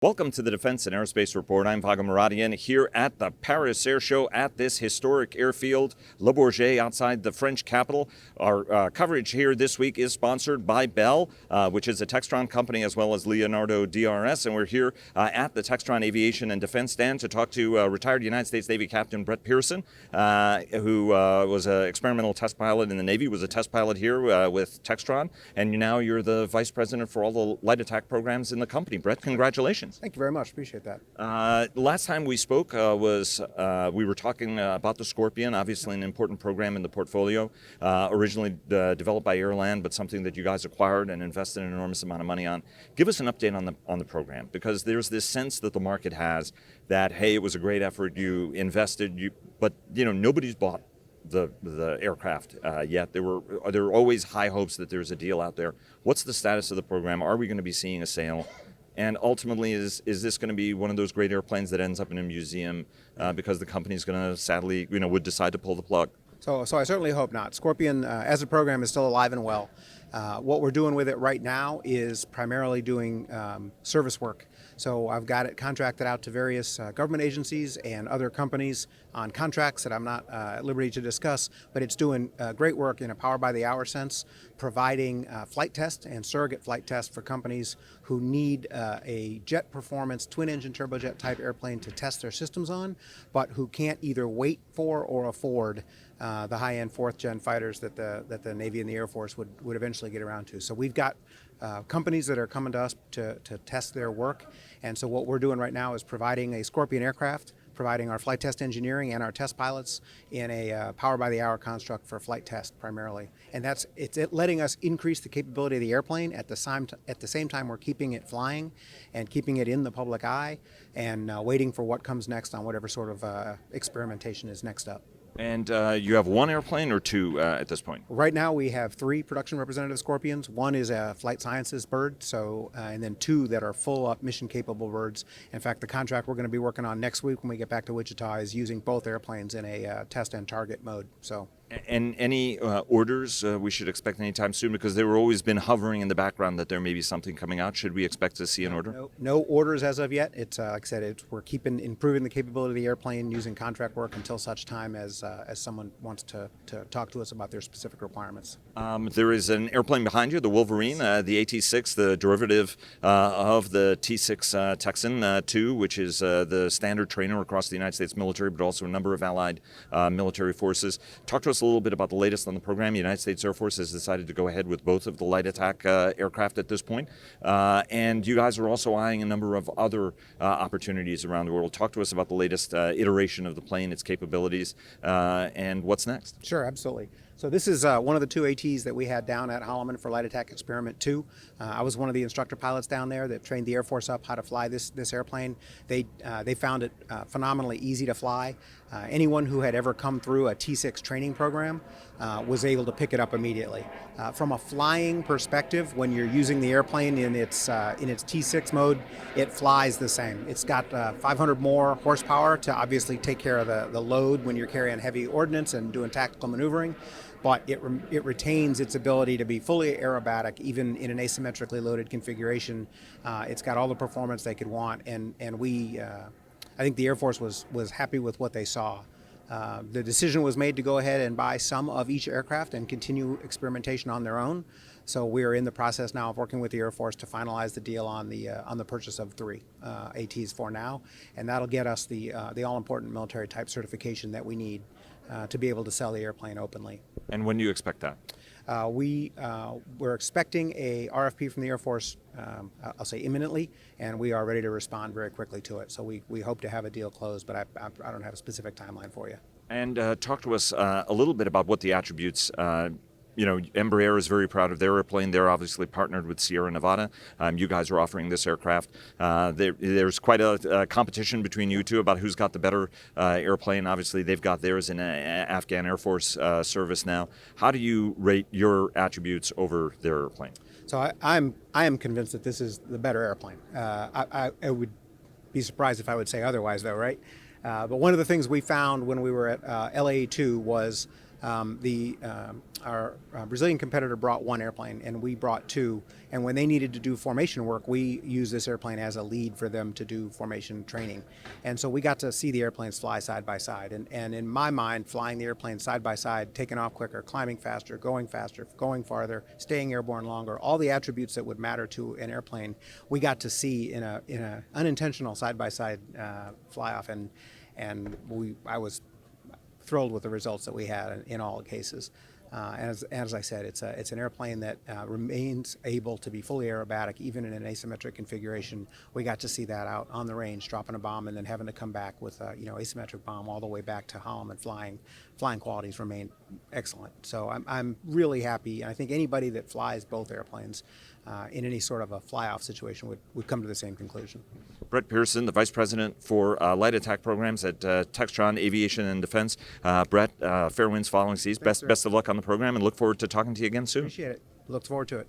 Welcome to the Defense and Aerospace Report. I'm Vago Muradian here at the Paris Air Show at this historic airfield, Le Bourget, outside the French capital. Our coverage here this week is sponsored by Bell, which is a Textron company, as well as Leonardo DRS. And we're here at the Textron Aviation and Defense stand to talk to retired United States Navy Captain Brett Pierson, who was an experimental test pilot in the Navy, was a test pilot here with Textron. And now you're the Vice President for all the light attack programs in the company. Brett, congratulations. Thank you very much. Appreciate that. Last time we spoke we were talking about the Scorpion, obviously an important program in the portfolio, originally developed by Airland, but something that you guys acquired and invested an enormous amount of money on. Give us an update on the program, because there's this sense that the market has that, hey, it was a great effort, you invested, but nobody's bought the aircraft yet. There were always high hopes that there's a deal out there. What's the status of the program? Are we going to be seeing a sale? And ultimately, is this going to be one of those great airplanes that ends up in a museum because the company's going to sadly, would decide to pull the plug? So I certainly hope not. Scorpion, as a program, is still alive and well. What we're doing with it right now is primarily doing service work. So I've got it contracted out to various government agencies and other companies on contracts that I'm not at liberty to discuss, but it's doing great work in a power-by-the-hour sense, providing flight test and surrogate flight test for companies who need a jet performance, twin-engine turbojet type airplane to test their systems on, but who can't either wait for or afford the high-end fourth-gen fighters that the Navy and the Air Force would eventually get around to. So we've got companies that are coming to us to test their work, and so what we're doing right now is providing a Scorpion aircraft, providing our flight test engineering and our test pilots in a power-by-the-hour construct for flight test primarily. And it's letting us increase the capability of the airplane at the same time we're keeping it flying and keeping it in the public eye and waiting for what comes next on whatever sort of experimentation is next up. And you have one airplane or two at this point? Right now we have 3 production representative Scorpions. One is a flight sciences bird, and then 2 that are full-up mission-capable birds. In fact, the contract we're going to be working on next week when we get back to Wichita is using both airplanes in a test and target mode. And any orders we should expect anytime soon? Because they were always been hovering in the background that there may be something coming out. Should we expect to see an order? No orders as of yet. It's like I said, we're improving the capability of the airplane using contract work until such time as someone wants to talk to us about their specific requirements. There is an airplane behind you, the Wolverine, the AT-6, the derivative of the T-6 Texan 2, which is the standard trainer across the United States military, but also a number of allied military forces. Talk to us a little bit about the latest on the program. The United States Air Force has decided to go ahead with both of the light attack aircraft at this point. And you guys are also eyeing a number of other opportunities around the world. Talk to us about the latest iteration of the plane, its capabilities, and what's next. Sure, absolutely. So this is one of the 2 ATs that we had down at Holloman for Light Attack Experiment 2. I was one of the instructor pilots down there that trained the Air Force up how to fly this airplane. They found it phenomenally easy to fly. Anyone who had ever come through a T-6 training program was able to pick it up immediately. From a flying perspective, when you're using the airplane in its T-6 mode, it flies the same. It's got 500 more horsepower to obviously take care of the load when you're carrying heavy ordnance and doing tactical maneuvering. But it retains its ability to be fully aerobatic, even in an asymmetrically loaded configuration. It's got all the performance they could want, and I think the Air Force was happy with what they saw. The decision was made to go ahead and buy some of each aircraft and continue experimentation on their own. So we are in the process now of working with the Air Force to finalize the deal on the purchase of 3 ATs for now, and that'll get us the all-important military type certification that we need to be able to sell the airplane openly. And when do you expect that? We're expecting a RFP from the Air Force, I'll say imminently, and we are ready to respond very quickly to it. So we hope to have a deal closed, but I don't have a specific timeline for you. And talk to us a little bit about what the attributes Embraer is very proud of their airplane. They're obviously partnered with Sierra Nevada. You guys are offering this aircraft. There's quite a competition between you two about who's got the better airplane. Obviously, they've got theirs in Afghan Air Force service now. How do you rate your attributes over their airplane? So I am convinced that this is the better airplane. I would be surprised if I would say otherwise, though, right? But one of the things we found when we were at LA2 was Our Brazilian competitor brought one airplane, and we brought two. And when they needed to do formation work, we used this airplane as a lead for them to do formation training. And so we got to see the airplanes fly side by side. And in my mind, flying the airplane side by side, taking off quicker, climbing faster, going farther, staying airborne longer, all the attributes that would matter to an airplane, we got to see in a unintentional side by side fly off, and I was thrilled with the results that we had in all cases. As I said, it's an airplane that remains able to be fully aerobatic even in an asymmetric configuration. We got to see that out on the range, dropping a bomb and then having to come back with a asymmetric bomb all the way back to Holloman. Flying qualities remain excellent. So I'm really happy. I think anybody that flies both airplanes in any sort of a fly-off situation would come to the same conclusion. Brett Pierson, the Vice President for Light Attack Programs at Textron Aviation and Defense. Brett, fair winds following seas. Best of luck on the program, and look forward to talking to you again soon. Appreciate it. Look forward to it.